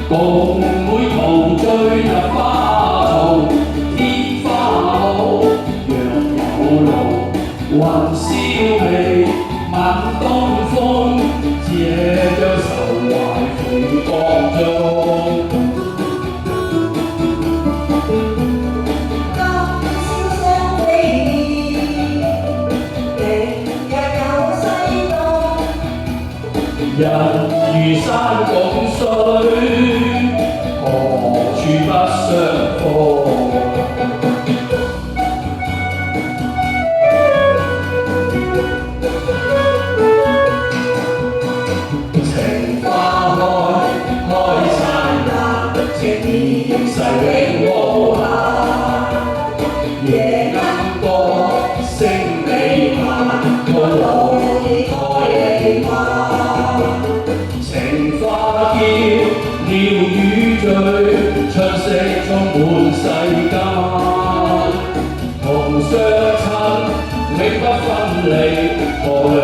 共會陶醉入花叢，天花好，若有路，雲消微，晚東風，這將愁懷付江中。人如山共水，何處不相逢？情花開，開燦爛，情意世永無限。夜鶯歌，聲未限，套路已開離漫。情花嬌，鳥語醉，春色充滿世間。同相親，永不分離，何兩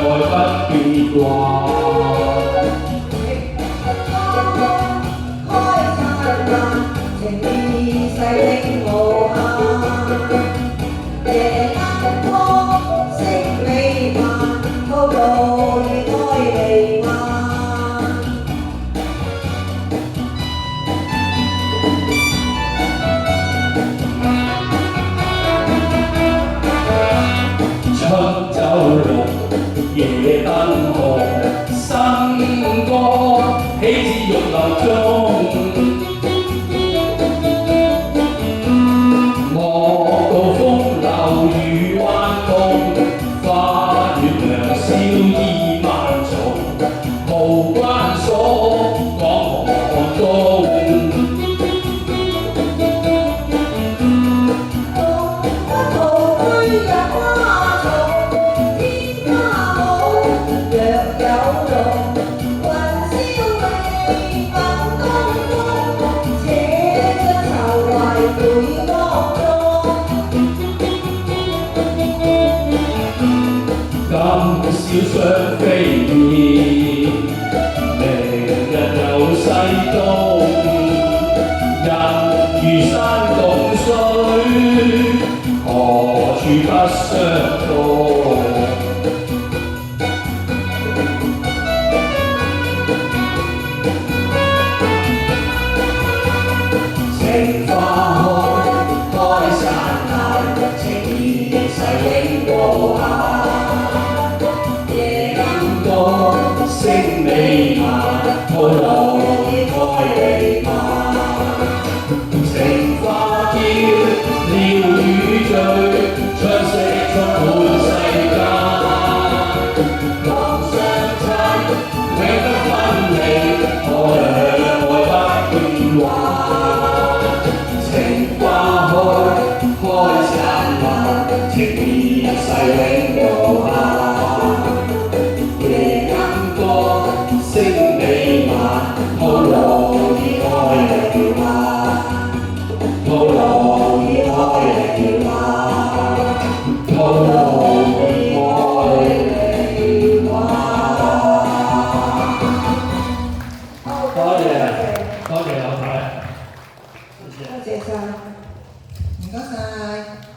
愛不變幻？開燦爛，情意世永無限。夜鶯歌，聲未漫，套路已開離漫。春酒綠，夜燈紅，新歌喜至玉樓中。莫道風流如幻夢，花月亮笑意萬重。無關鎖，廣寒冬。今宵雙飛燕，明日又西東。人如山共水，何處不相逢？情花開，開燦爛，情意世永無限。聲未漫，套路已開離漫。情花嬌，鳥語醉，春色充滿世間。同相親，永不分離，何兩愛不變幻？情花開，開燦爛，情意世永無限。聲未漫，套路已開離漫，套路已開離漫，套路已開離漫。多謝，多謝有睇，謝謝。多謝晒，唔該晒。